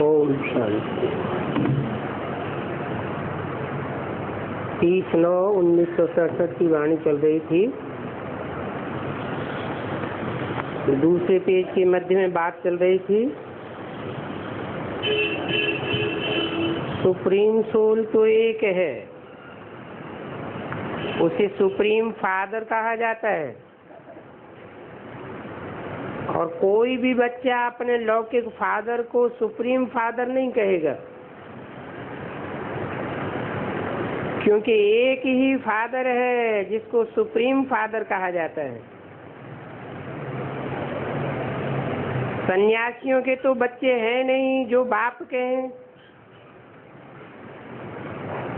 ओम शांति। 30/9/1967 की वाणी चल रही थी। दूसरे पेज के मध्य में बात चल रही थी। सुप्रीम सोल तो एक है, उसे सुप्रीम फादर कहा जाता है। और कोई भी बच्चा अपने लौकिक फादर को सुप्रीम फादर नहीं कहेगा, क्योंकि एक ही फादर है जिसको सुप्रीम फादर कहा जाता है। सन्यासियों के तो बच्चे हैं नहीं जो बाप के हैं,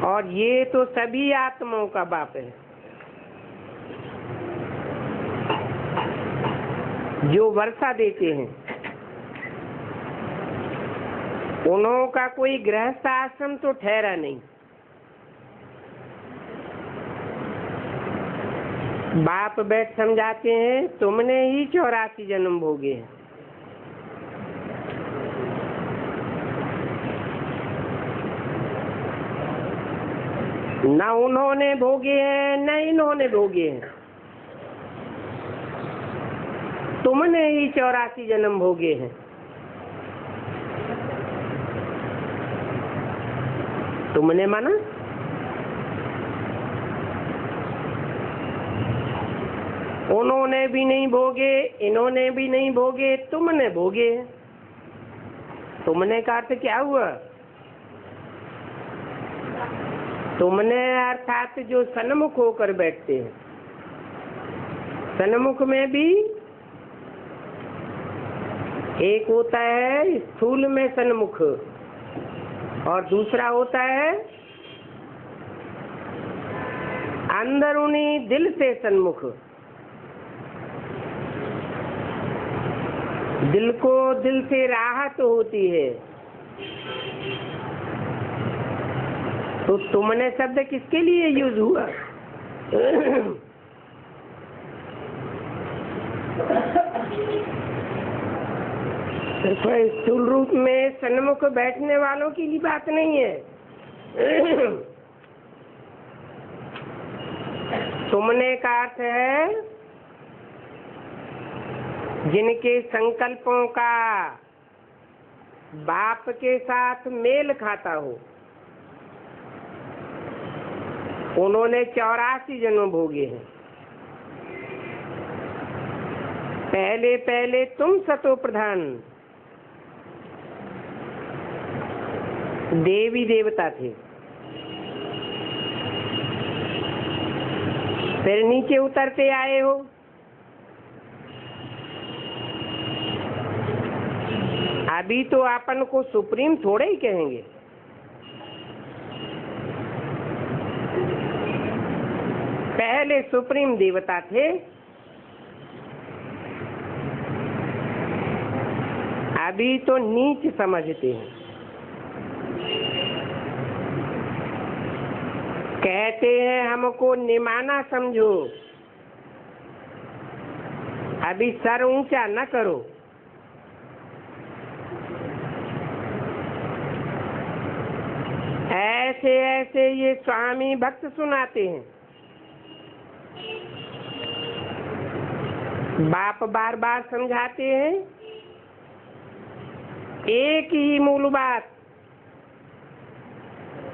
और ये तो सभी आत्माओं का बाप है जो वर्षा देते हैं। उन्हों का कोई गृहस्थ आश्रम तो ठहरा नहीं। बाप बैठ समझाते हैं, तुमने ही 84 जन्म भोगे हैं। न उन्होंने भोगे हैं न इन्होंने भोगे हैं, तुमने ही 84 जन्म भोगे हैं। तुमने माना उन्होंने भी नहीं भोगे, इन्होंने भी नहीं भोगे, तुमने भोगे। तुमने का अर्थ क्या हुआ? तुमने अर्थात जो सन्मुख होकर बैठते हैं। सन्मुख में भी एक होता है स्थूल में सन्मुख, और दूसरा होता है अंदरूनी दिल से सन्मुख। दिल को दिल से राहत होती है। तो तुमने शब्द किसके लिए यूज हुआ? सिर्फ स्थूल रूप में सन्मुख बैठने वालों की भी बात नहीं है। तुमने का अर्थ है जिनके संकल्पों का बाप के साथ मेल खाता हो। उन्होंने 84 जन्म भोगे हैं। पहले पहले तुम सतो प्रधान देवी देवता थे, फिर नीचे उतरते आए हो। अभी तो अपन को सुप्रीम थोड़े ही कहेंगे। पहले सुप्रीम देवता थे, अभी तो नीच समझते हैं। कहते हैं हमको निमाना समझो, अभी सर ऊंचा न करो। ऐसे ऐसे ये स्वामी भक्त सुनाते हैं। बाप बार बार समझाते हैं एक ही मूल बात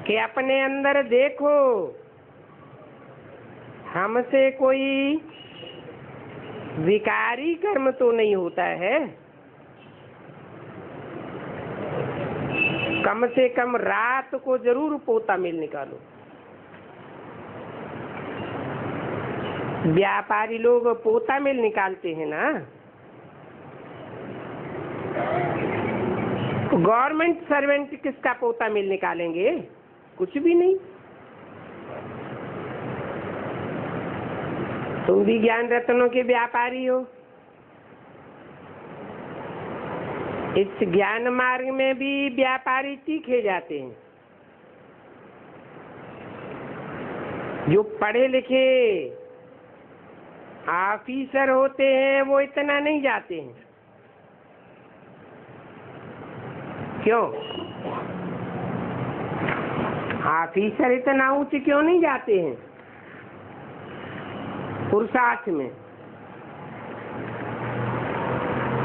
कि अपने अंदर देखो, हमसे कोई विकारी कर्म तो नहीं होता है। कम से कम रात को जरूर पोता मिल निकालो। व्यापारी लोग पोता मिल निकालते हैं ना। गवर्नमेंट सर्वेंट किसका पोता मिल निकालेंगे? कुछ भी नहीं। तुम भी ज्ञान रत्नों के व्यापारी हो। इस ज्ञान मार्ग में भी व्यापारी तीखे जाते हैं। जो पढ़े लिखे ऑफिसर होते हैं वो इतना नहीं जाते हैं। क्यों? ऑफिसर इतना ऊंचे क्यों नहीं जाते हैं पुरुषार्थ में?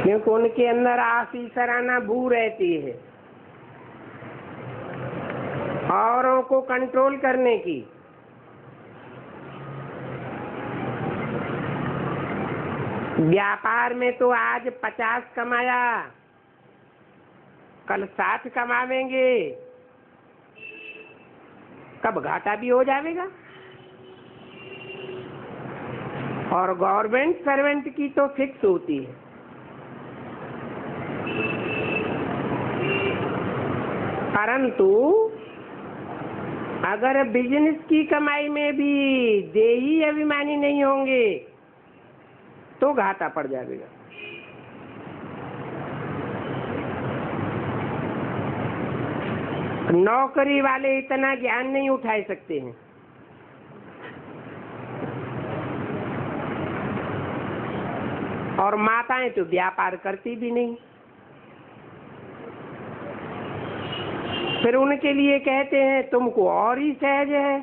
क्योंकि उनके अंदर ऑफिसराना बू रहती है, औरों को कंट्रोल करने की। व्यापार में तो आज 50 कमाया, कल 60 कमावेंगे, कब घाटा भी हो जाएगा। और गवर्नमेंट सर्वेंट की तो फिक्स होती है। परंतु अगर बिजनेस की कमाई में भी देही अभिमानी नहीं होंगे तो घाटा पड़ जाएगा। नौकरी वाले इतना ज्ञान नहीं उठा सकते हैं। और माताएं तो व्यापार करती भी नहीं। फिर उनके लिए कहते हैं तुमको और ही सहज है।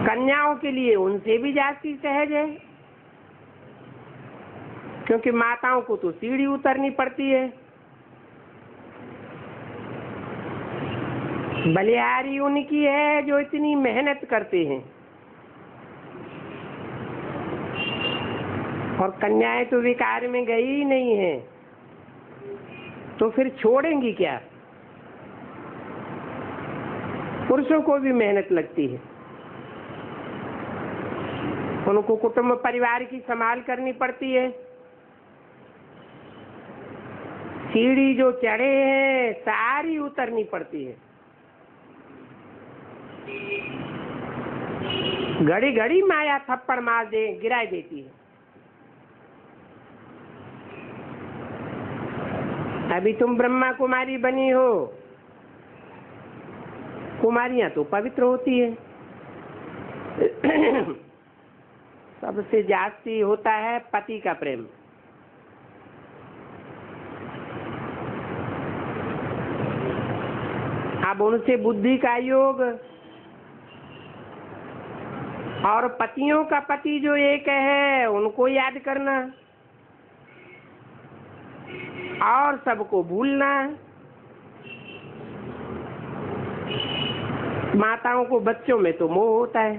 कन्याओं के लिए उनसे भी जास्ती सहज है, क्योंकि माताओं को तो सीढ़ी उतरनी पड़ती है। बलिहारी उनकी है जो इतनी मेहनत करते हैं, और कन्याएं तो विकार में गई ही नहीं है, तो फिर छोड़ेंगी क्या? पुरुषों को भी मेहनत लगती है, उनको कुटुंब परिवार की संभाल करनी पड़ती है। सीढ़ी जो चढ़े हैं सारी उतरनी पड़ती है। घड़ी घड़ी माया थप्पड़ मार दे गिरा देती है। अभी तुम ब्रह्मा कुमारी बनी हो। कुमारियां तो पवित्र होती है। सबसे जास्ती होता है पति का प्रेम। अब उनसे बुद्धि का योग, और पतियों का पति जो एक है उनको याद करना और सबको भूलना। माताओं को बच्चों में तो मोह होता है।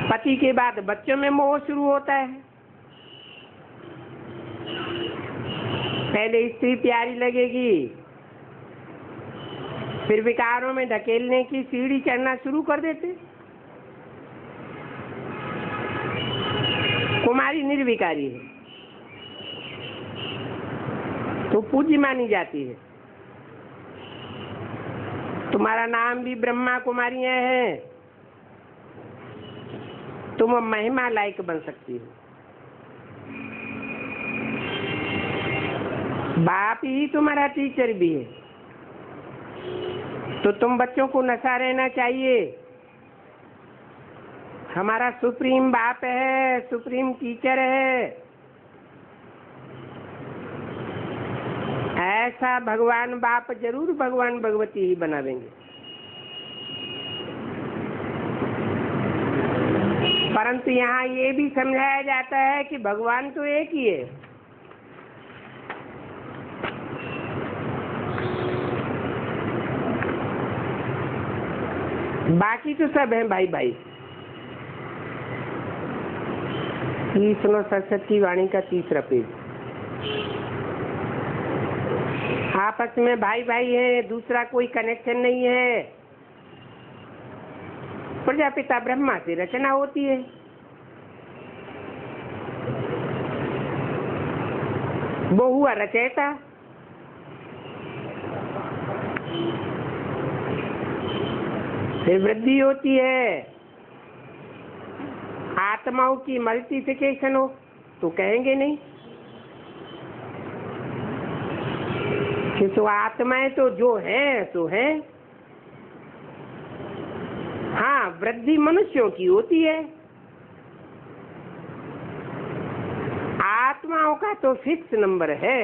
पति के बाद बच्चों में मोह शुरू होता है। पहले स्त्री प्यारी लगेगी, फिर विकारों में ढकेलने की सीढ़ी चढ़ना शुरू कर देते। कुमारी निर्विकारी है तो पूज्य मानी जाती है। तुम्हारा नाम भी ब्रह्मा कुमारियां हैं, तुम महिमा लायक बन सकती हो। बाप ही तुम्हारा टीचर भी है, तो तुम बच्चों को नशा रहना चाहिए। हमारा सुप्रीम बाप है, सुप्रीम टीचर है, ऐसा भगवान बाप जरूर भगवान भगवती ही बना देंगे। परंतु यहाँ ये भी समझाया जाता है कि भगवान तो एक ही है। बाकी तो सब हैं भाई भाई। सुनो सरस्वती वाणी का 3रा पेज। आपस में भाई भाई है, दूसरा कोई कनेक्शन नहीं है। प्रजापिता ब्रह्मा से रचना होती है। वो हुआ रचयिता। फिर वृद्धि होती है। आत्माओं की मल्टीप्लिकेशन हो तो कहेंगे नहीं कि तो आत्माएं तो जो हैं सो हैं। हाँ, वृद्धि मनुष्यों की होती है, आत्माओं का तो फिक्स नंबर है,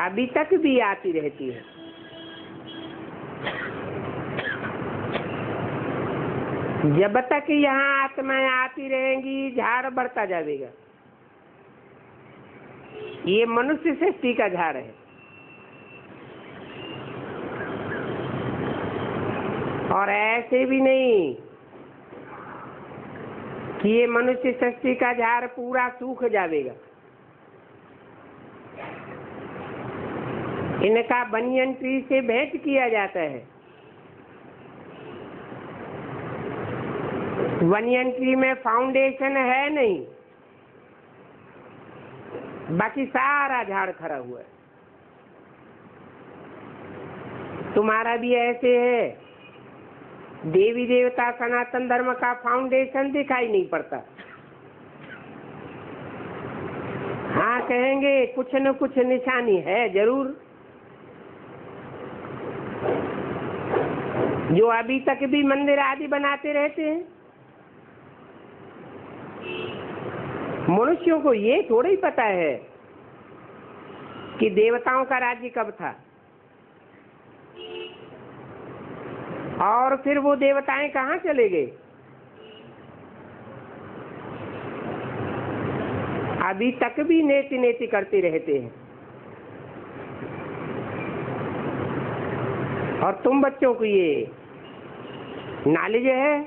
अभी तक भी आती रहती है। जब तक यहाँ आत्माएं आती रहेंगी, झाड़ बढ़ता जाएगा। ये मनुष्य सृष्टि का झाड़ है, और ऐसे भी नहीं कि ये मनुष्य सृष्टि का झाड़ पूरा सूख जाएगा। इनका बनियन ट्री से भेंट किया जाता है। बनियन ट्री में फाउंडेशन है नहीं, बाकी सारा झाड़ खड़ा हुआ है। तुम्हारा भी ऐसे है, देवी देवता सनातन धर्म का फाउंडेशन दिखाई नहीं पड़ता। हाँ कहेंगे कुछ न कुछ निशानी है जरूर, जो अभी तक भी मंदिर आदि बनाते रहते हैं। मनुष्यों को ये थोड़ा ही पता है कि देवताओं का राज्य कब था, और फिर वो देवताएं कहाँ चले गए। अभी तक भी नेति नेति करते रहते हैं। और तुम बच्चों को ये नॉलेज है,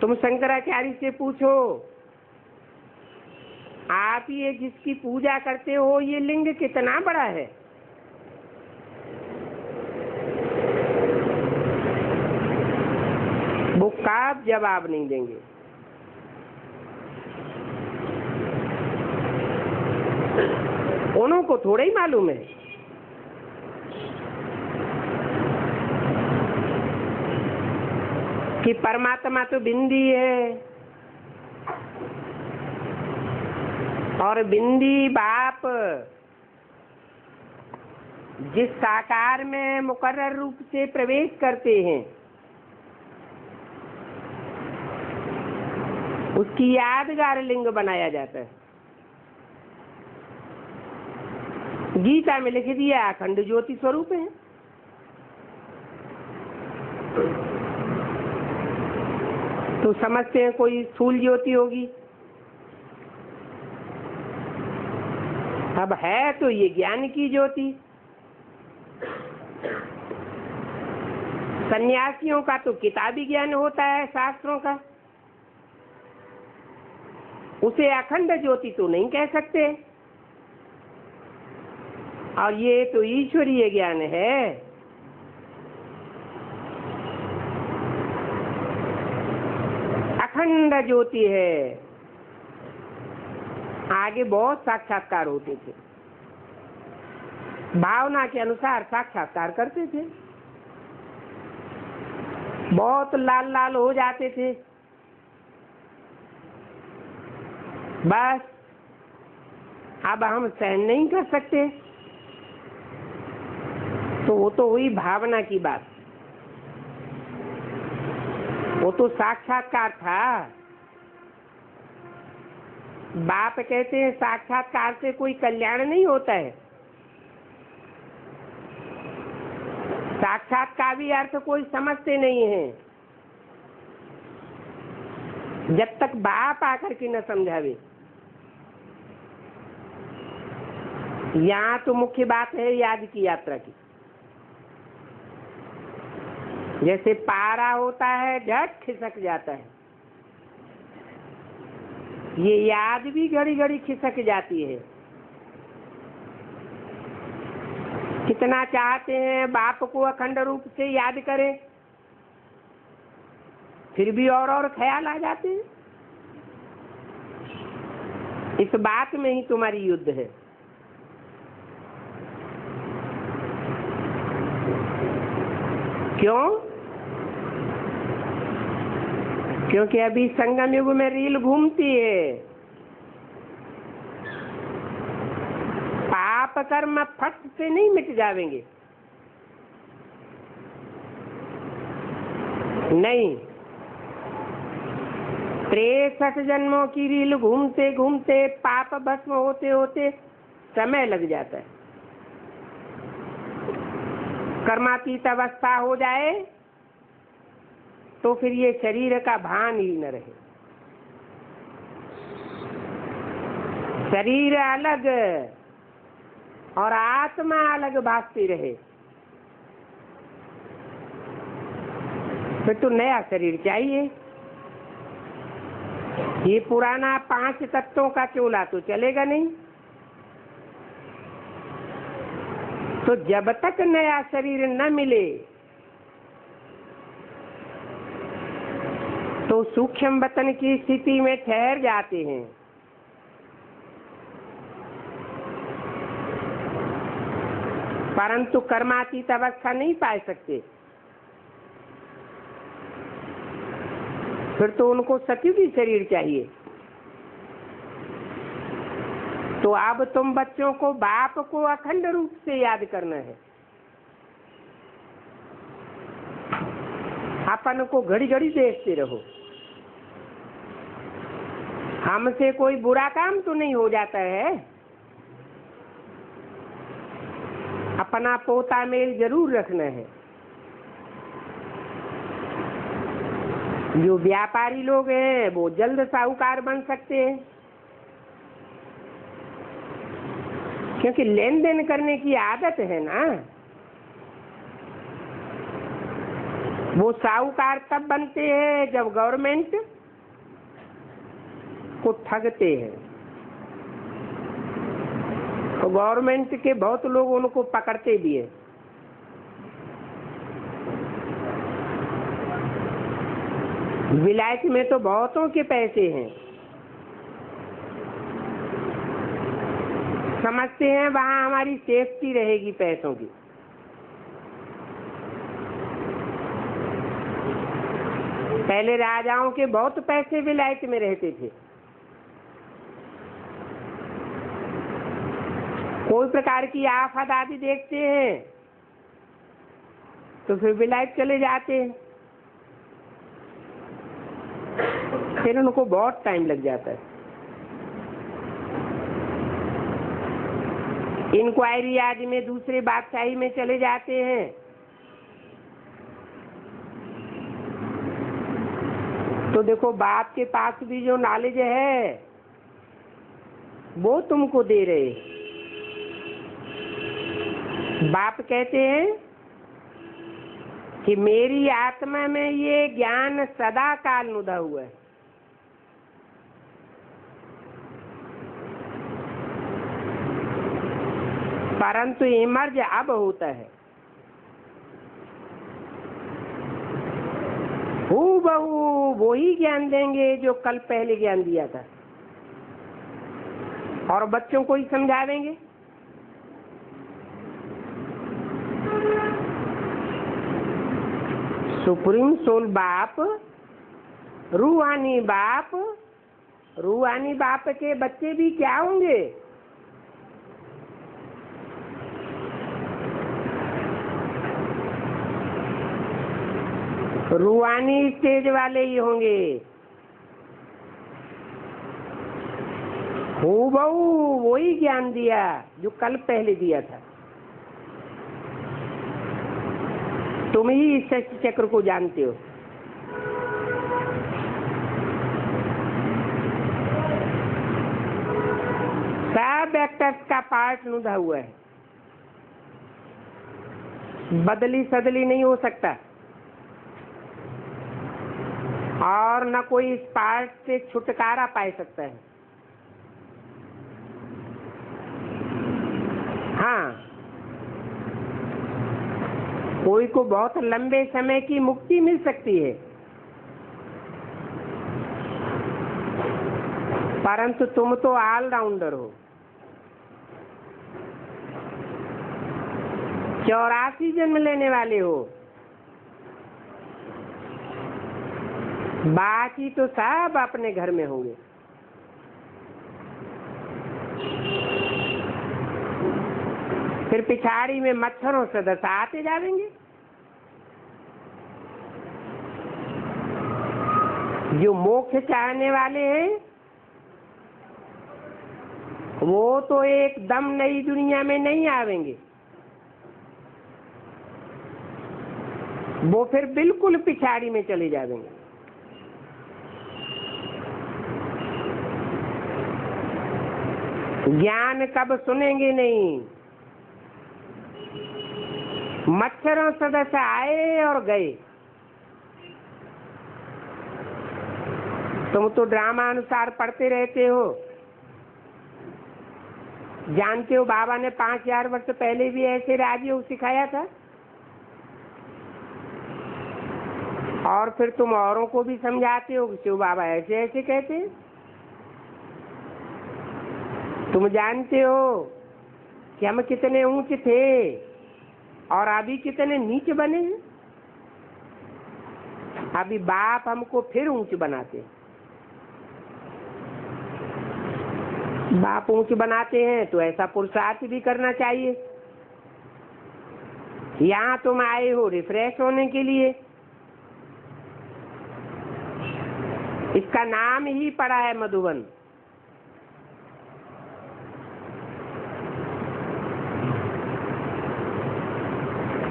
तुम शंकराचार्य से पूछो, आप ये जिसकी पूजा करते हो ये लिंग कितना बड़ा है। वो कब जवाब नहीं देंगे। उनको थोड़ा ही मालूम है कि परमात्मा तो बिंदी है, और बिंदी बाप जिस साकार में मुकर्रर रूप से प्रवेश करते हैं, उसकी यादगार लिंग बनाया जाता है। गीता में लिख दिया अखंड ज्योति स्वरूप है। तो समझते हैं कोई स्थूल ज्योति होगी, अब है तो ये ज्ञान की ज्योति। सन्यासियों का तो किताबी ज्ञान होता है शास्त्रों का, उसे अखंड ज्योति तो नहीं कह सकते। और ये तो ईश्वरीय ज्ञान है। अखंड ज्योति है। आगे बहुत साक्षात्कार होते थे, भावना के अनुसार साक्षात्कार करते थे, बहुत लाल लाल हो जाते थे। बस अब हम सहन नहीं कर सकते, तो वो तो हुई भावना की बात, वो तो साक्षात्कार था। बाप कहते हैं साक्षात्कार से कोई कल्याण नहीं होता है। साक्षात्कार भी अर्थ कोई समझते नहीं है, जब तक बाप आकर के न समझावे। यहाँ तो मुख्य बात है याद की यात्रा की। जैसे पारा होता है झट खिसक जाता है, ये याद भी घड़ी घड़ी खिसक जाती है। कितना चाहते हैं बाप को अखंड रूप से याद करें, फिर भी और ख्याल आ जाते हैं। इस बात में ही तुम्हारी युद्ध है। क्यों? क्योंकि अभी संगम युग में रील घूमती है। पाप कर्म फट से नहीं मिट जाएंगे, नहीं, 63 जन्मों की रील घूमते घूमते पाप भस्म होते होते समय लग जाता है। कर्मातीत अवस्था हो जाए तो फिर ये शरीर का भान ही न रहे। शरीर अलग और आत्मा अलग भासती रहे, फिर तो नया शरीर चाहिए। ये पुराना 5 तत्वों का चोला तो चलेगा नहीं। तो जब तक नया शरीर न मिले तो सूक्ष्म वतन की स्थिति में ठहर जाते हैं। परंतु कर्मातीत अवस्था नहीं पा सकते, फिर तो उनको सतयुगी शरीर चाहिए। तो अब तुम बच्चों को बाप को अखंड रूप से याद करना है। अपन को घड़ी घड़ी देखते रहो, हमसे कोई बुरा काम तो नहीं हो जाता है। अपना पोता मेल जरूर रखना है। जो व्यापारी लोग हैं वो जल्द साहूकार बन सकते हैं, क्योंकि लेन देन करने की आदत है ना। वो साहूकार तब बनते हैं जब गवर्नमेंट को ठगते हैं, तो गवर्नमेंट के बहुत लोग उनको पकड़ते भी है। विलायत में तो बहुतों के पैसे हैं, समझते हैं वहां हमारी सेफ्टी रहेगी पैसों की। पहले राजाओं के बहुत पैसे विलायत में रहते थे। कोई प्रकार की आफत आदि देखते हैं तो फिर विलायत चले जाते हैं, फिर उनको बहुत टाइम लग जाता है। इंक्वायरी आदि में दूसरे बादशाही में चले जाते हैं, तो देखो बाप के पास भी जो नॉलेज है वो तुमको दे रहे। बाप कहते हैं कि मेरी आत्मा में ये ज्ञान सदा काल नुदा हुआ है। परंतु इमर्ज अब होता है। हूबहू वही ज्ञान देंगे जो कल पहले ज्ञान दिया था, और बच्चों को ही समझावेंगे। सुप्रीम सोल बाप, रूहानी बाप, रूहानी बाप के बच्चे भी क्या होंगे? रूहानी स्टेज वाले ही होंगे। हूबहू वही ज्ञान दिया जो कल पहले दिया था। तुम ही इस सृष्टि चक्र को जानते हो। सब एक्टर्स का पार्ट नुदा हुआ है, बदली सदली नहीं हो सकता, और न कोई इस पार्ट से छुटकारा पा सकता है। हाँ, कोई को बहुत लंबे समय की मुक्ति मिल सकती है, परंतु तुम तो ऑलराउंडर हो। 84 जन्म लेने वाले हो, बाकी तो सब अपने घर में होंगे। फिर पिछाड़ी में मच्छरों से दशा आते जाएंगे। जो मोक्ष चाहने वाले हैं वो तो एकदम नई दुनिया में नहीं आवेंगे, वो फिर बिल्कुल पिछाड़ी में चले जाएंगे। ज्ञान कब सुनेंगे नहीं। मच्छरों सदस्य आए और गए। तुम तो ड्रामा अनुसार पढ़ते रहते हो, जानते हो बाबा ने 5000 वर्ष पहले भी ऐसे राजयोग सिखाया था, और फिर तुम औरों को भी समझाते हो कि शिव बाबा ऐसे ऐसे कहते हैं। तुम जानते हो कि हम कितने ऊंच थे और अभी कितने नीच बने हैं। अभी बाप हमको फिर ऊंच बनाते हैं। बाप ऊंच बनाते हैं तो ऐसा पुरुषार्थ भी करना चाहिए। यहाँ तुम आए हो रिफ्रेश होने के लिए, इसका नाम ही पड़ा है मधुबन।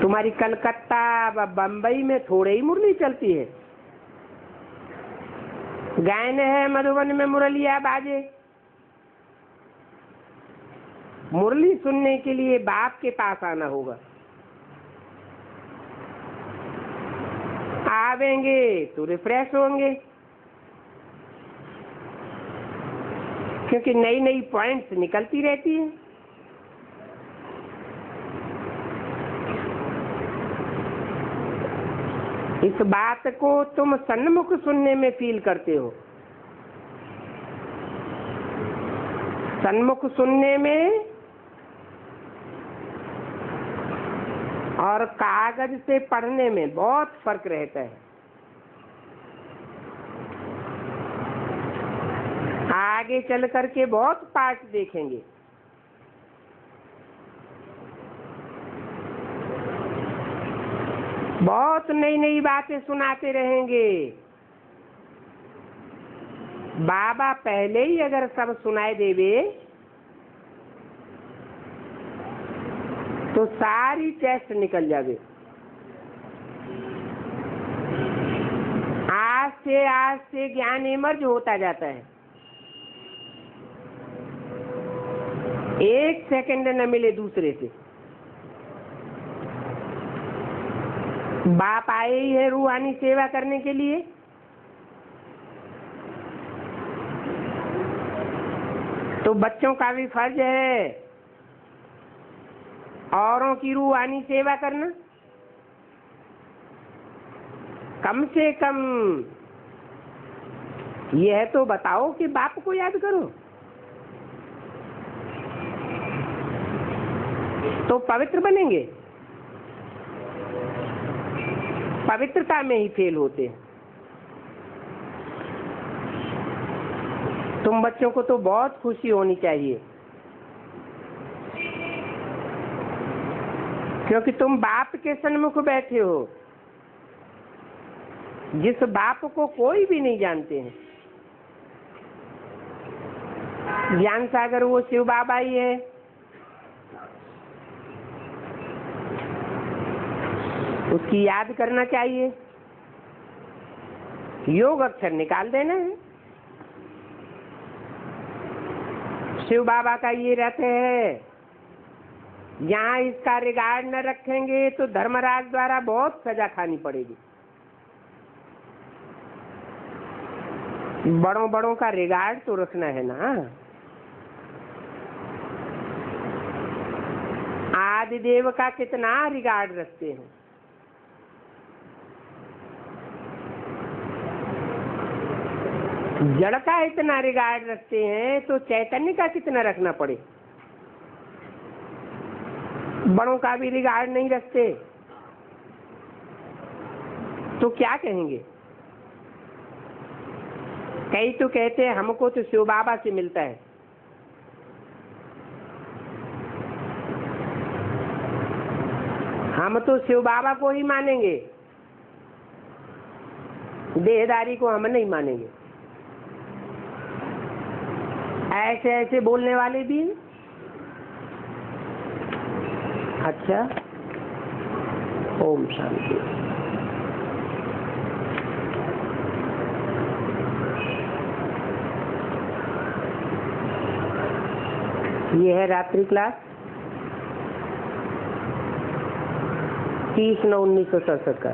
तुम्हारी कलकत्ता बंबई में थोड़े ही मुरली चलती है। गायन है मधुबन में मुरलिया बाजे। मुरली सुनने के लिए बाप के पास आना होगा। आवेंगे तो रिफ्रेश होंगे, क्योंकि नई नई पॉइंट्स निकलती रहती है। इस बात को तुम सन्मुख सुनने में फील करते हो। सन्मुख सुनने में और कागज से पढ़ने में बहुत फर्क रहता है। आगे चल करके बहुत पार्ट देखेंगे। बहुत नई नई बातें सुनाते रहेंगे। बाबा पहले ही अगर सब सुनाए देवे तो सारी टेस्ट निकल जावे। आज से ज्ञान इमर्ज होता जाता है। एक सेकंड न मिले दूसरे से। बाप आए ही है रूहानी सेवा करने के लिए, तो बच्चों का भी फर्ज है औरों की रूहानी सेवा करना। कम से कम यह तो बताओ कि बाप को याद करो, तो पवित्र बनेंगे। पवित्रता में ही फेल होते हैं। तुम बच्चों को तो बहुत खुशी होनी चाहिए, क्योंकि तुम बाप के सन्मुख बैठे हो, जिस बाप को कोई भी नहीं जानते हैं। ज्ञान सागर वो शिव बाबा ही है। उसकी याद करना चाहिए। योग अक्षर निकाल देना है। शिव बाबा का ये रथ है, यहाँ इसका रिगार्ड न रखेंगे तो धर्मराज द्वारा बहुत सजा खानी पड़ेगी। बड़ों बड़ों का रिगार्ड तो रखना है ना। आदिदेव का कितना रिगार्ड रखते हैं। जड़ का इतना रिगार्ड रखते हैं तो चैतन्य का कितना रखना पड़े। बड़ों का भी रिगार्ड नहीं रखते तो क्या कहेंगे। कई तो कहते हैं हमको तो शिव बाबा से मिलता है। हम तो शिव बाबा को ही मानेंगे। देहदारी को हम नहीं मानेंगे। ऐसे ऐसे बोलने वाले भी। अच्छा, ओम शांति। ये है रात्रि क्लास 30/9/1967 का।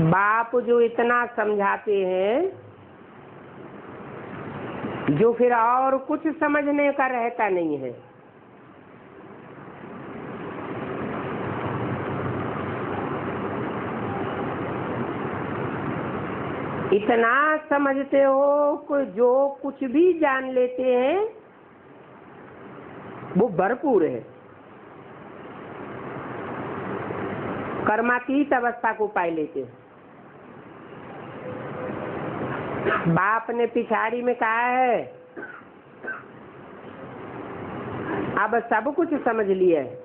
बाप जो इतना समझाते हैं, जो फिर और कुछ समझने का रहता नहीं है। इतना समझते हो कि जो कुछ भी जान लेते हैं वो भरपूर है। कर्मातीत अवस्था को पाए लेते हैं। बाप ने पिछाड़ी में कहा है, अब सब कुछ समझ लिया है,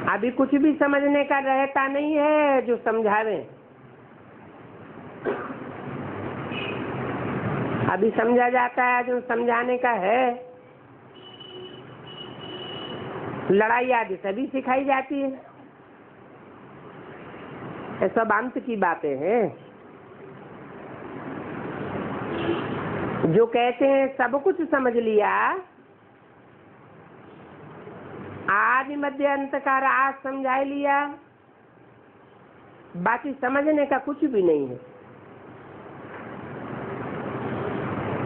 अभी कुछ भी समझने का रहता नहीं है जो समझावे। अभी समझा जाता है जो समझाने का है। लड़ाई आदि सभी सिखाई जाती है। ये सब अंत की बातें हैं। जो कहते हैं सब कुछ समझ लिया, आदि मध्य अंत का राज समझा लिया, बाकी समझने का कुछ भी नहीं है।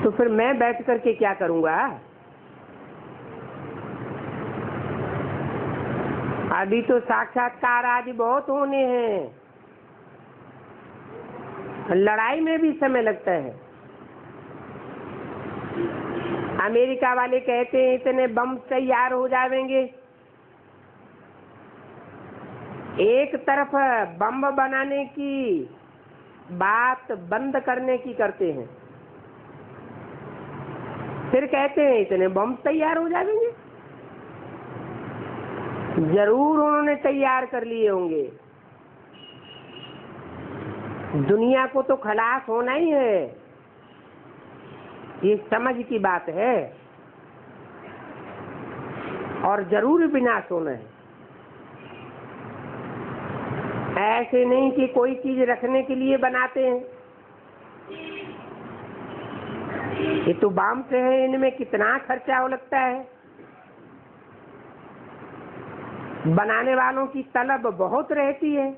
तो फिर मैं बैठ करके क्या करूंगा? अभी तो साक्षात्कार आदि बहुत होने हैं। लड़ाई में भी समय लगता है। अमेरिका वाले कहते हैं इतने बम तैयार हो जाएंगे। एक तरफ बम बनाने की बात बंद करने की करते हैं, फिर कहते हैं इतने बम तैयार हो जाएंगे। जरूर उन्होंने तैयार कर लिए होंगे। दुनिया को तो खलास होना ही है, ये समझ की बात है। और जरूर विनाश होना है। ऐसे नहीं कि कोई चीज रखने के लिए बनाते हैं। ये तो बाम से है, इनमें कितना खर्चा हो लगता है। बनाने वालों की तलब बहुत रहती है।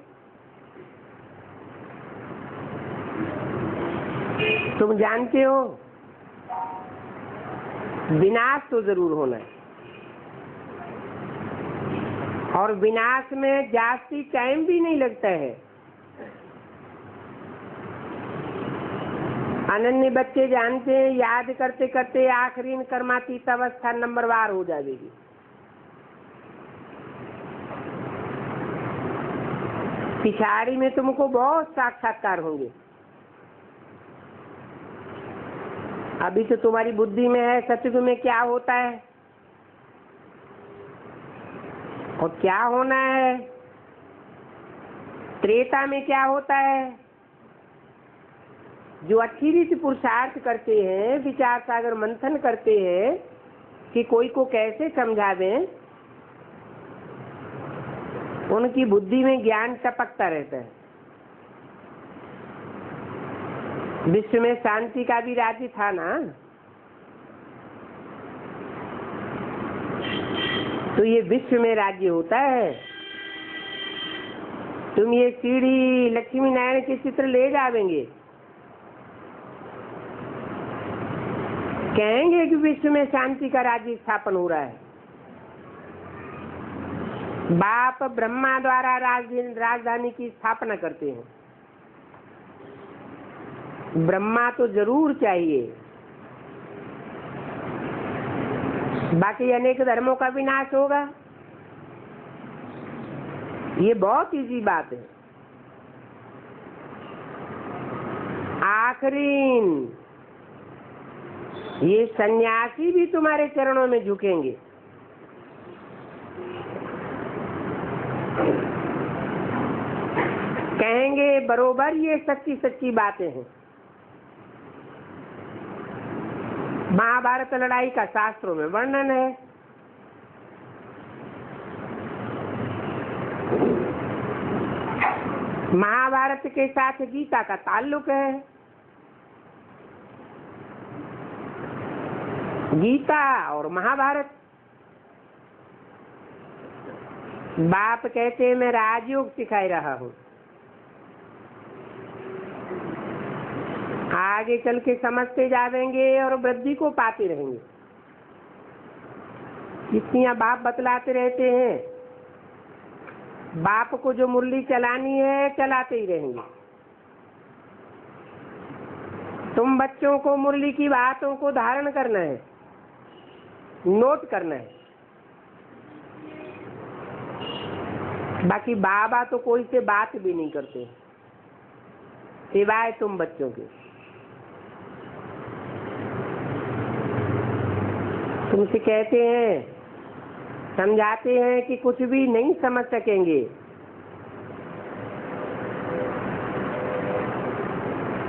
तुम जानते हो, विनाश तो जरूर होना है। और विनाश में जास्ती टाइम भी नहीं लगता है। अनन्य बच्चे जानते हैं, याद करते करते आखिरी कर्मातीत अवस्था नंबरवार हो जाएगी। पिछाड़ी में तुमको बहुत साक्षात्कार होंगे। अभी तो तुम्हारी बुद्धि में है सतयुग में क्या होता है और क्या होना है, त्रेता में क्या होता है। जो अच्छी रीति पुरुषार्थ करते हैं, विचार सागर मंथन करते हैं कि कोई को कैसे समझावें, उनकी बुद्धि में ज्ञान टपकता रहता है। विश्व में शांति का भी राज्य था ना, तो ये विश्व में राज्य होता है। तुम ये सीढ़ी लक्ष्मी नारायण के चित्र ले जावेंगे, कहेंगे कि विश्व में शांति का राज्य स्थापन हो रहा है। बाप ब्रह्मा द्वारा राजधानी की स्थापना करते हैं। ब्रह्मा तो जरूर चाहिए, बाकी अनेक धर्मों का विनाश होगा। ये बहुत इजी बात है। आखिरीन ये सन्यासी भी तुम्हारे चरणों में झुकेंगे। कहेंगे बरोबर ये सच्ची सच्ची बातें हैं। महाभारत लड़ाई का शास्त्रों में वर्णन है। महाभारत के साथ गीता का ताल्लुक है। गीता और महाभारत। बाप कहते हैं मैं राजयोग सिखाई रहा हूं, आगे चल के समझते जाएंगे और वृद्धि को पाते रहेंगे। किस्तियां बाप बतलाते रहते हैं, बाप को जो मुरली चलानी है चलाते ही रहेंगे। तुम बच्चों को मुरली की बातों को धारण करना है, नोट करना है। बाकी बाबा तो कोई से बात भी नहीं करते सिवाय तुम बच्चों के। तुमसे कहते हैं, समझाते हैं कि कुछ भी नहीं समझ सकेंगे,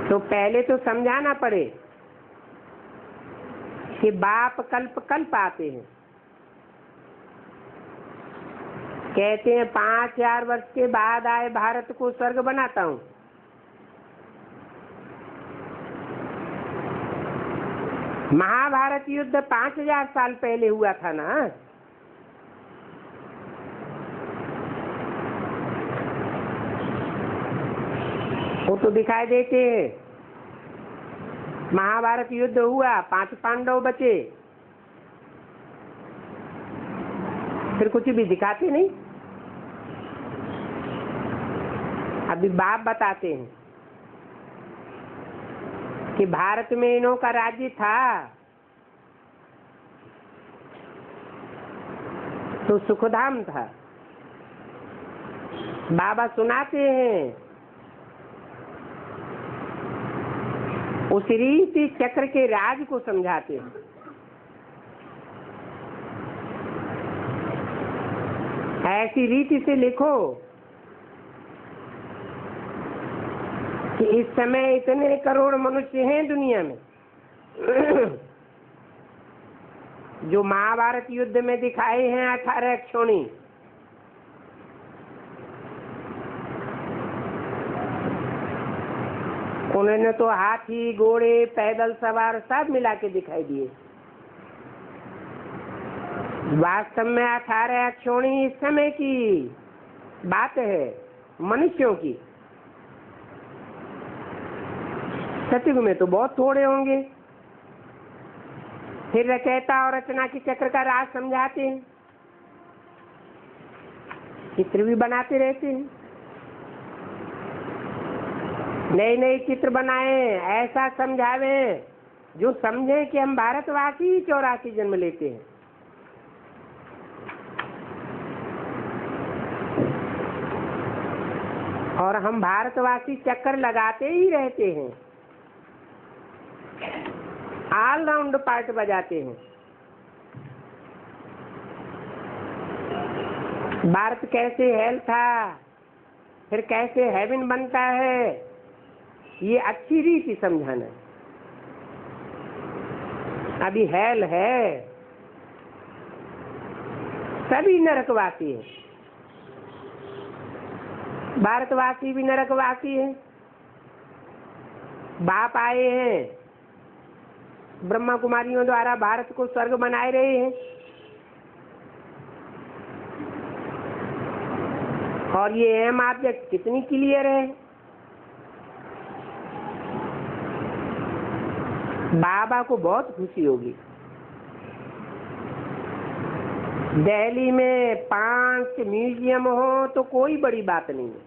तो पहले तो समझाना पड़े कि बाप कल्प कल्प आते हैं। कहते हैं 5000 वर्ष के बाद आए भारत को स्वर्ग बनाता हूं। महाभारत युद्ध 5000 साल पहले हुआ था ना। वो तो दिखाई देते हैं। महाभारत युद्ध हुआ, 5 पांडव बचे, फिर कुछ भी दिखाते नहीं। अभी बाप बताते हैं कि भारत में इन्हों का राज्य था तो सुखधाम था। बाबा सुनाते हैं उस रीति चक्र के राज को समझाते हैं। ऐसी रीति से लिखो कि इस समय इतने करोड़ मनुष्य हैं दुनिया में जो महाभारत युद्ध में दिखाए हैं 18 क्षोणी। उन्होंने तो हाथी घोड़े पैदल सवार सब मिला के दिखाई दिए। वास्तव में 18 क्षोणी इस समय की बात है, मनुष्यों की। सतयुग में तो बहुत थोड़े होंगे। फिर रचयिता और रचना की चक्र का राज समझाते हैं, चित्र भी बनाते रहते हैं। नए नए चित्र बनाए, ऐसा समझावे जो समझे कि हम भारतवासी 84 जन्म लेते हैं। और हम भारतवासी चक्कर लगाते ही रहते हैं, ऑलराउंड पार्ट बजाते हैं। भारत कैसे हेल था, फिर कैसे हेवन बनता है, ये अच्छी रीति समझाना। अभी हेल है, सभी नरकवासी हैं, भारतवासी भी नरकवासी हैं। बाप आए हैं, ब्रह्मा कुमारियों द्वारा भारत को स्वर्ग बनाए रहे हैं। और ये एम ऑब्जेक्ट कितनी क्लियर है। बाबा को बहुत खुशी होगी। दिल्ली में 5 म्यूजियम हो तो कोई बड़ी बात नहीं है।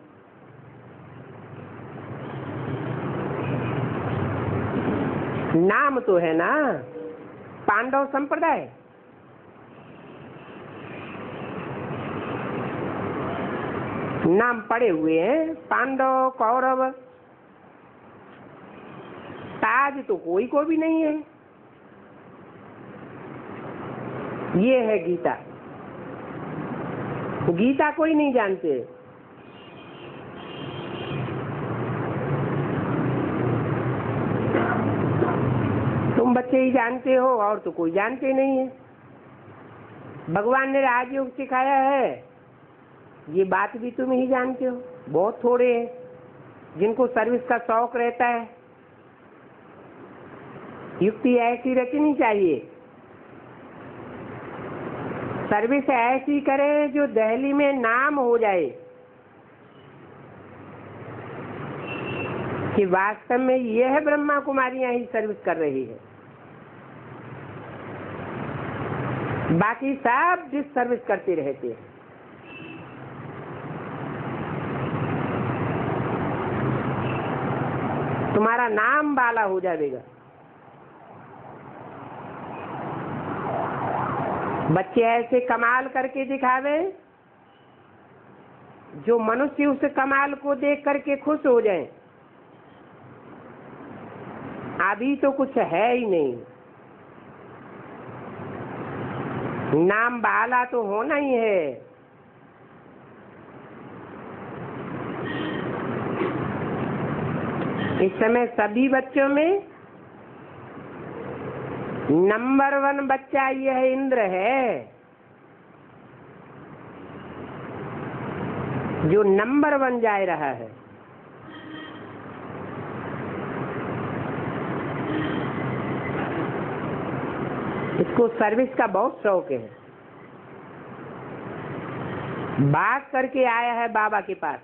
नाम तो है ना, पांडव संप्रदाय। नाम पड़े हुए हैं, पांडव कौरव। ताज तो कोई को भी नहीं है। ये है गीता। गीता कोई नहीं जानते। तुम बच्चे ही जानते हो और तो कोई जानते नहीं है। भगवान ने राजयोग सिखाया है, ये बात भी तुम ही जानते हो। बहुत थोड़े हैं जिनको सर्विस का शौक रहता है। युक्ति ऐसी रचनी चाहिए, सर्विस ऐसी करें जो दिल्ली में नाम हो जाए कि वास्तव में यह ब्रह्मा कुमारियां ही सर्विस कर रही है। बाकी सब जिस सर्विस करते रहते हैं। तुम्हारा नाम बाला हो जाएगा। बच्चे ऐसे कमाल करके दिखावे जो मनुष्य उस कमाल को देख करके खुश हो जाए। अभी तो कुछ है ही नहीं, नाम बाला तो होना ही है। इस समय सभी बच्चों में नंबर 1 बच्चा यह इंद्र है, जो नंबर 1 जा रहा है। इसको सर्विस का बहुत शौक है। बात करके आया है बाबा के पास।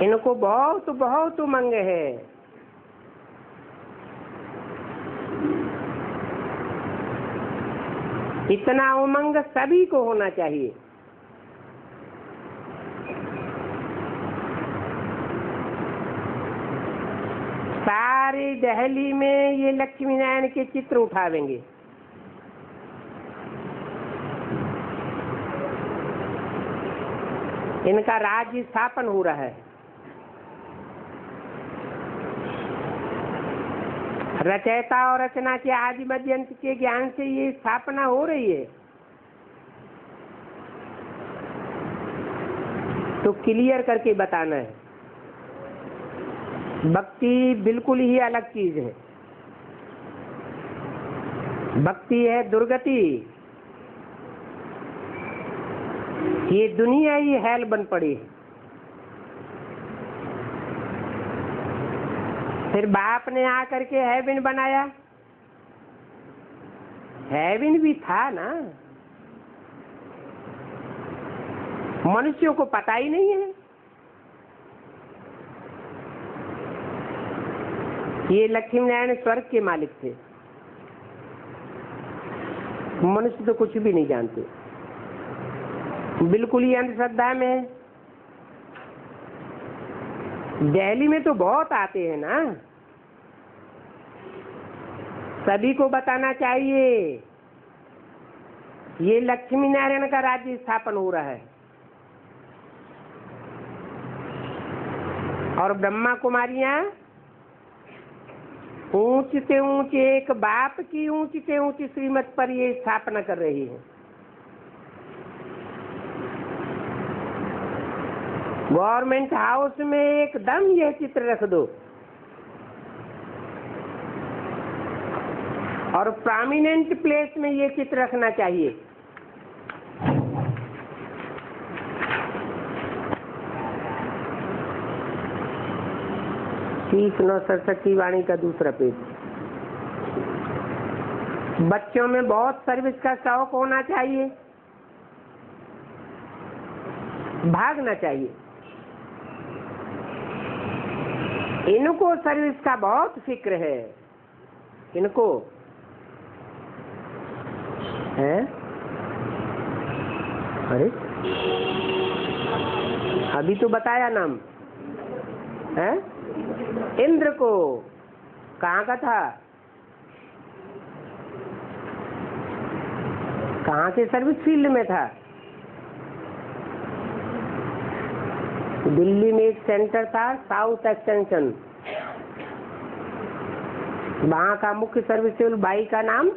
इनको बहुत बहुत उमंग है। इतना उमंग सभी को होना चाहिए। सारी दिल्ली में ये लक्ष्मी नारायण के चित्र उठावेंगे। इनका राज्य स्थापन हो रहा है। रचयिता और रचना के आदि मध्यंत के ज्ञान से ये स्थापना हो रही है। तो क्लियर करके बताना है। भक्ति बिल्कुल ही अलग चीज है। भक्ति है दुर्गति। ये दुनिया ही हेल बन पड़ी है। फिर बाप ने आकर के हेवन बनाया। हेवन भी था ना, मनुष्यों को पता ही नहीं है। ये लक्ष्मी नारायण स्वर्ग के मालिक थे। मनुष्य तो कुछ भी नहीं जानते, बिल्कुल ही अंधश्रद्धा में है। दिल्ली में तो बहुत आते हैं ना, सभी को बताना चाहिए ये लक्ष्मी नारायण का राज्य स्थापन हो रहा है। और ब्रह्मा कुमारियां ऊंच से ऊंच एक बाप की ऊंच से ऊंच श्रीमत पर ये स्थापना कर रही है। गवर्नमेंट हाउस में एकदम यह चित्र रख दो और प्रोमिनेंट प्लेस में ये चित्र रखना चाहिए। ठीक 9 सरस्वती वाणी का दूसरा पेज। बच्चों में बहुत सर्विस का शौक होना चाहिए, भागना चाहिए। इनको सर्विस का बहुत फिक्र है। इनको है। अरे अभी तो बताया नाम है इंद्र को। कहाँ का था, कहाँ के सर्विस फील्ड में था। दिल्ली में एक सेंटर था साउथ एक्सटेंशन, वहां का मुख्य सर्विसेबल भाई का नाम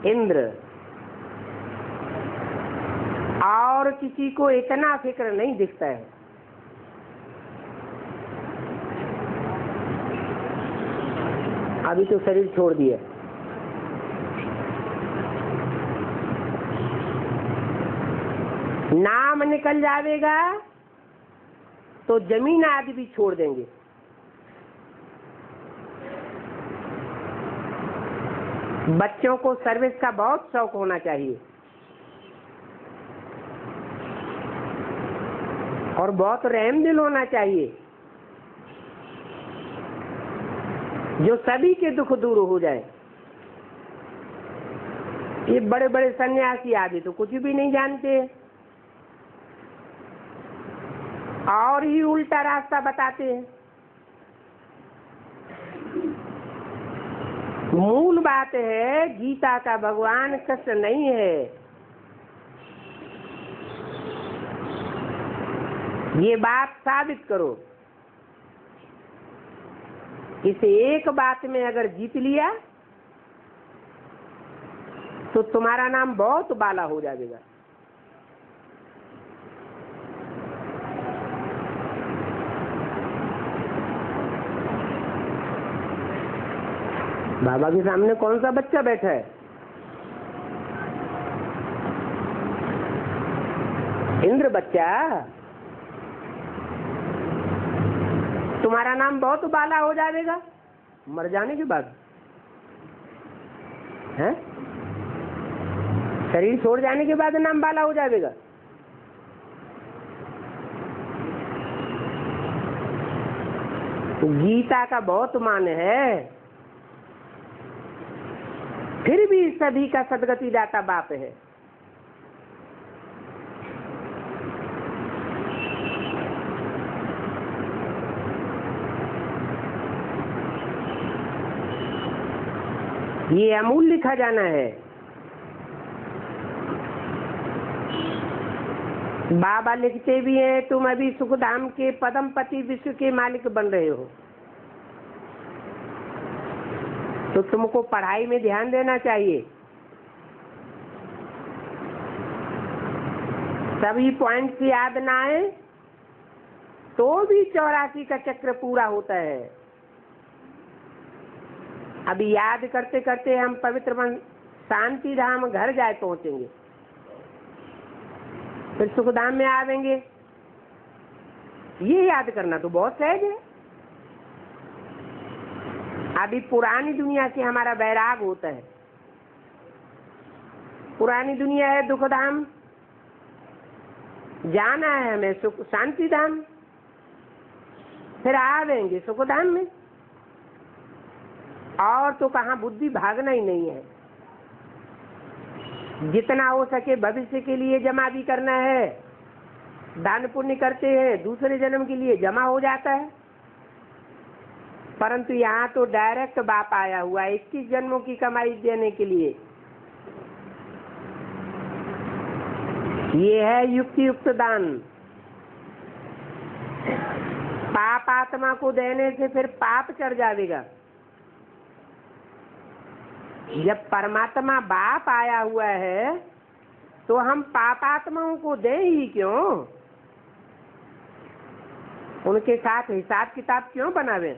इंद्र। और किसी को इतना फिक्र नहीं दिखता है। अभी तो शरीर छोड़ दिया। नाम निकल जाएगा तो जमीन आदि भी छोड़ देंगे। बच्चों को सर्विस का बहुत शौक होना चाहिए और बहुत रहम दिल होना चाहिए, जो सभी के दुख दूर हो जाए। ये बड़े बड़े सन्यासी आदि तो कुछ भी नहीं जानते और ही उल्टा रास्ता बताते हैं। मूल बात है गीता का भगवान कृष्ण नहीं है। ये बात साबित करो। इस एक बात में अगर जीत लिया तो तुम्हारा नाम बहुत बाला हो जाएगा। बाबा के सामने कौन सा बच्चा बैठा है? इंद्र बच्चा। तुम्हारा नाम बहुत बाला हो जाएगा मर जाने के बाद, है? शरीर छोड़ जाने के बाद नाम बाला हो जाएगा। गीता का बहुत मान है, फिर भी सभी का सदगति दाता बाप है। ये अमूल्य खजाना है। बाबा लिखते भी हैं तुम अभी सुखधाम के पदम पति विश्व के मालिक बन रहे हो, तो तुमको पढ़ाई में ध्यान देना चाहिए। सभी पॉइंट्स याद ना आए तो भी 84 का चक्र पूरा होता है। अभी याद करते करते हम पवित्र मन शांति धाम घर जाए पहुंचेंगे, फिर सुखधाम में आवेंगे। ये याद करना तो बहुत सहज है। अभी पुरानी दुनिया से हमारा वैराग होता है। पुरानी दुनिया है दुखधाम, जाना है हमें सुख शांति धाम, फिर आवेंगे सुखधाम में। और तो कहाँ बुद्धि भागना ही नहीं है। जितना हो सके भविष्य के लिए जमा भी करना है। दान पुण्य करते हैं, दूसरे जन्म के लिए जमा हो जाता है। परंतु यहाँ तो डायरेक्ट बाप आया हुआ है 21 जन्मों की कमाई देने के लिए। ये है युक्ति युक्त दान। पाप आत्मा को देने से फिर पाप चढ़ जाएगा। जब परमात्मा बाप आया हुआ है तो हम पापात्माओं को दें ही क्यों? उनके साथ हिसाब किताब क्यों बनावे?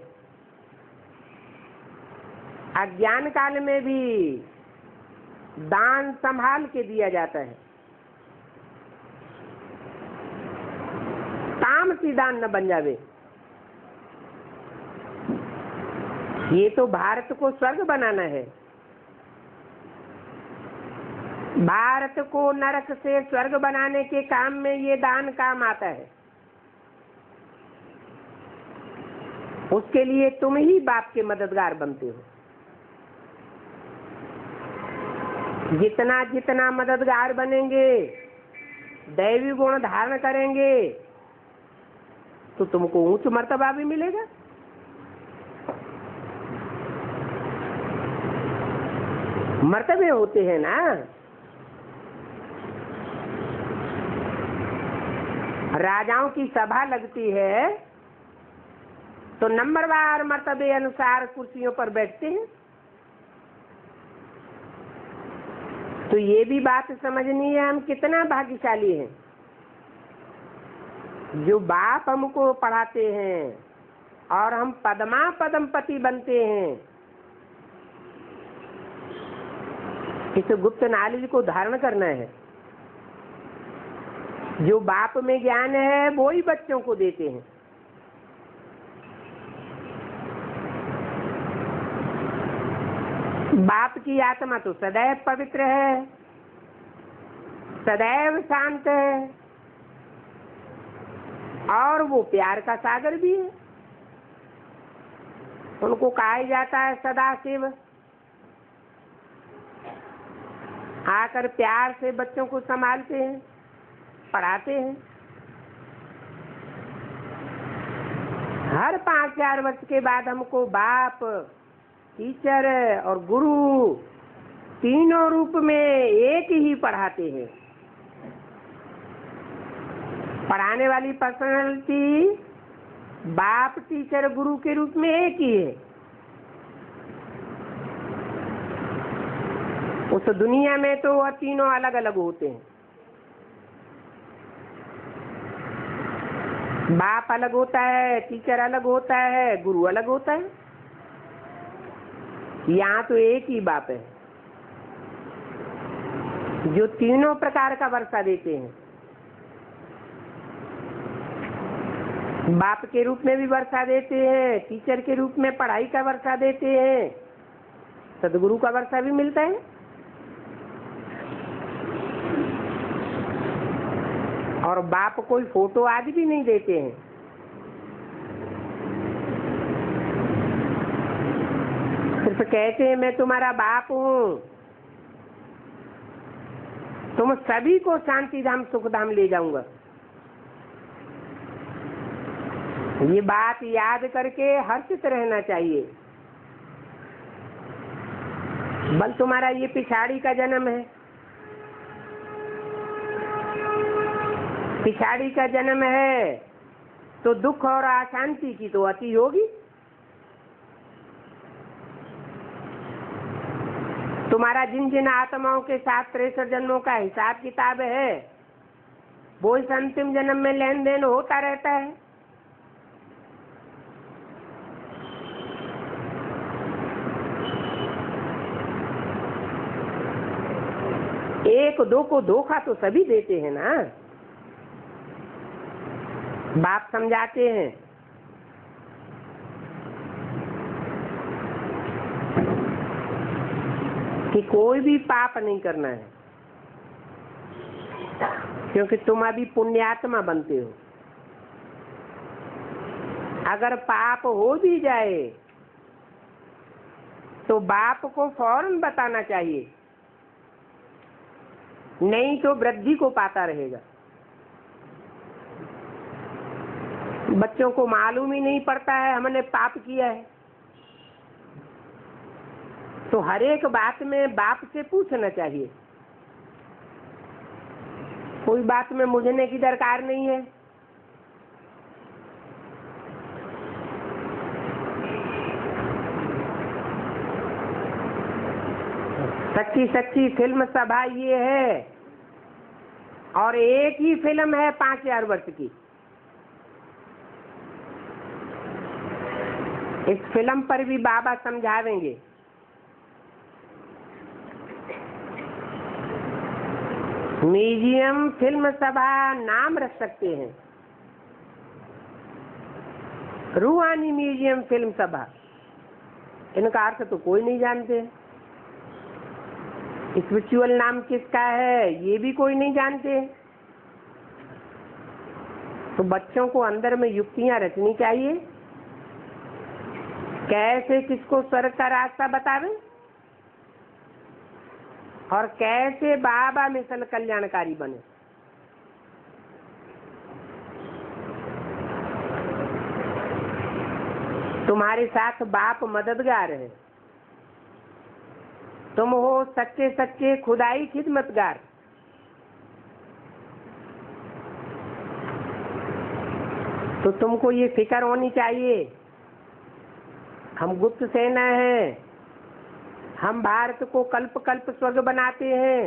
अज्ञान काल में भी दान संभाल के दिया जाता है। तामसी दान न बन जावे। ये तो भारत को स्वर्ग बनाना है। भारत को नरक से स्वर्ग बनाने के काम में ये दान काम आता है। उसके लिए तुम ही बाप के मददगार बनते हो। जितना जितना मददगार बनेंगे, दैवी गुण धारण करेंगे, तो तुमको उच्च मर्तबा भी मिलेगा। मर्तबे होते हैं ना। राजाओं की सभा लगती है तो नंबरवार मर्तबे अनुसार कुर्सियों पर बैठते हैं। तो ये भी बात समझनी है हम कितना भाग्यशाली हैं जो बाप हमको पढ़ाते हैं और हम पदमा पदमपति बनते हैं। इस गुप्त नॉलेज को धारण करना है। जो बाप में ज्ञान है वो ही बच्चों को देते हैं। बाप की आत्मा तो सदैव पवित्र है, सदैव शांत है, और वो प्यार का सागर भी है। उनको कहा जाता है सदाशिव। आकर प्यार से बच्चों को संभालते हैं, पढ़ाते हैं। हर 5-4 वर्ष के बाद हमको बाप, टीचर और गुरु तीनों रूप में एक ही पढ़ाते हैं। पढ़ाने वाली पर्सनालिटी बाप, टीचर, गुरु के रूप में एक ही है। उस दुनिया में तो वह तीनों अलग अलग होते हैं। बाप अलग होता है, टीचर अलग होता है, गुरु अलग होता है। यहाँ तो एक ही बाप है जो तीनों प्रकार का वर्षा देते हैं। बाप के रूप में भी वर्षा देते हैं, टीचर के रूप में पढ़ाई का वर्षा देते हैं, सदगुरु का वर्षा भी मिलता है। और बाप कोई फोटो आदि भी नहीं देते हैं। सिर्फ कहते हैं मैं तुम्हारा बाप हूँ, तुम सभी को शांति धाम सुख धाम ले जाऊंगा। ये बात याद करके हर्षित रहना चाहिए। बल तुम्हारा ये पिछाड़ी का जन्म है, पिछाड़ी का जन्म है तो दुख और अशांति की तो अति होगी। तुम्हारा जिन जिन आत्माओं के साथ 63 जन्मों का हिसाब किताब है वो इस अंतिम जन्म में लेन देन होता रहता है। एक दो को धोखा तो सभी देते हैं ना। बाप समझाते हैं कि कोई भी पाप नहीं करना है, क्योंकि तुम अभी पुण्यात्मा बनते हो। अगर पाप हो भी जाए तो बाप को फौरन बताना चाहिए, नहीं तो वृद्धि को पाता रहेगा। बच्चों को मालूम ही नहीं पड़ता है हमने पाप किया है, तो हर एक बात में बाप से पूछना चाहिए। कोई बात में मुझने की दरकार नहीं है। सच्ची सच्ची फिल्म सभा ये है, और एक ही फिल्म है 5000 वर्ष की। इस फिल्म पर भी बाबा समझावेंगे। म्यूजियम फिल्म सभा नाम रख सकते हैं, रूहानी म्यूजियम फिल्म सभा, इनका अर्थ तो कोई नहीं जानते। स्पिरिचुअल नाम किसका है ये भी कोई नहीं जानते। तो बच्चों को अंदर में युक्तियां रचनी चाहिए, कैसे किसको स्वर्ग का रास्ता बतावे और कैसे बाबा मिशन कल्याणकारी बने। तुम्हारे साथ बाप मददगार है, तुम हो सच्चे सच्चे खुदाई खिदमतगार। तो तुमको ये फिक्र होनी चाहिए, हम गुप्त सेना हैं, हम भारत को कल्प कल्प स्वर्ग बनाते हैं।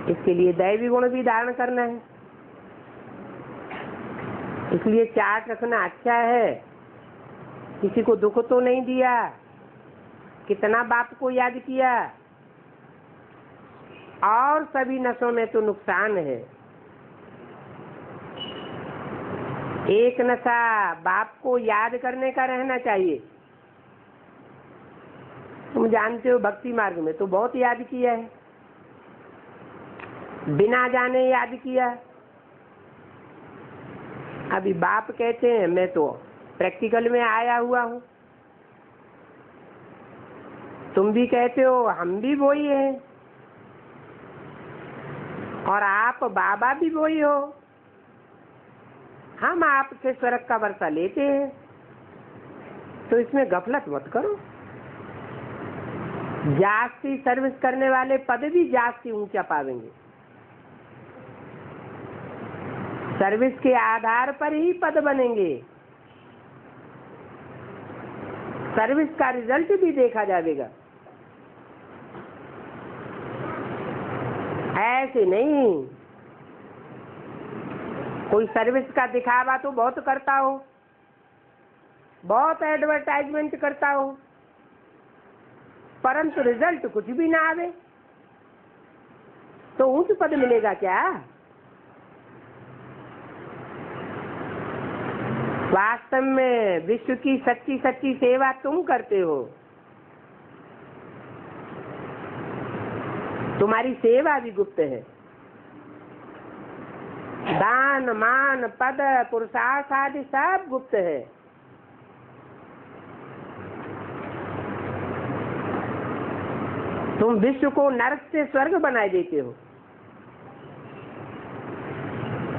इसके लिए दैवी गुण भी धारण करना है। इसलिए चार्ट रखना अच्छा है, किसी को दुख तो नहीं दिया, कितना बाप को याद किया। और सभी नशों में तो नुकसान है। एक नशा बाप को याद करने का रहना चाहिए। तुम जानते हो भक्ति मार्ग में तो बहुत याद किया है, बिना जाने याद किया। अभी बाप कहते हैं, मैं तो प्रैक्टिकल में आया हुआ हूँ। तुम भी कहते हो, हम भी वही हैं, और आप बाबा भी वही हो। हम आपसे स्वर्ग का वर्षा लेते हैं, तो इसमें गफलत मत करो। जास्ती सर्विस करने वाले पद भी जास्ती ऊंचा पावेंगे। सर्विस के आधार पर ही पद बनेंगे। सर्विस का रिजल्ट भी देखा जाएगा। ऐसे नहीं कोई सर्विस का दिखावा तो बहुत करता हो, बहुत एडवर्टाइजमेंट करता हो, परंतु रिजल्ट कुछ भी ना आवे तो ऊंच पद मिलेगा क्या? वास्तव में विश्व की सच्ची सच्ची सेवा तुम करते हो। तुम्हारी सेवा भी गुप्त है। दान मान पद पुरुषार्थ आदि सब गुप्त है। तुम विश्व को नरक से स्वर्ग बनाए देते हो।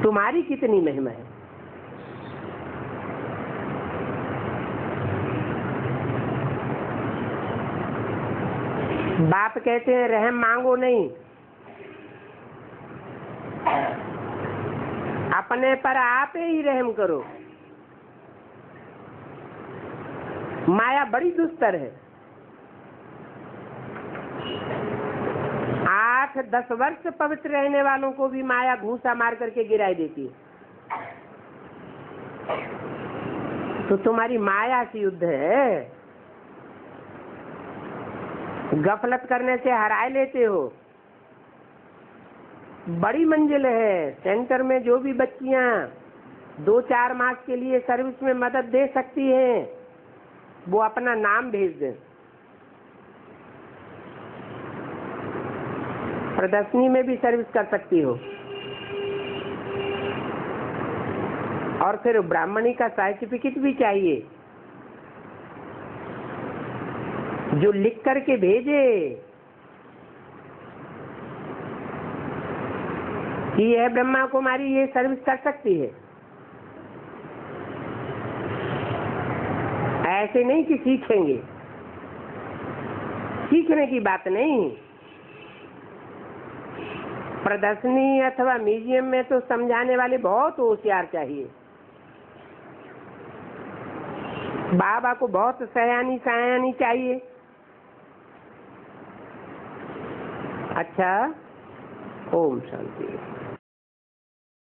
तुम्हारी कितनी महिमा है। बाप कहते हैं रहम मांगो नहीं, अपने पर आप ही रहम करो। माया बड़ी दुस्तर है। 8-10 वर्ष पवित्र रहने वालों को भी माया घूसा मार करके गिराई देती है। तो तुम्हारी माया से युद्ध है। गफलत करने से हराए लेते हो। बड़ी मंजिल है। सेंटर में जो भी बच्चियां 2-4 मास के लिए सर्विस में मदद दे सकती हैं, वो अपना नाम भेज दें। प्रदर्शनी में भी सर्विस कर सकती हो। और फिर ब्राह्मणी का सर्टिफिकेट भी चाहिए, जो लिख करके भेजे कि यह ब्रह्मा कुमारी ये सर्विस कर सकती है। ऐसे नहीं कि सीखेंगे, सीखने की बात नहीं। प्रदर्शनी अथवा म्यूजियम में तो समझाने वाले बहुत होशियार चाहिए। बाबा को बहुत सयानी सयानी चाहिए। अच्छा, ओम शांति।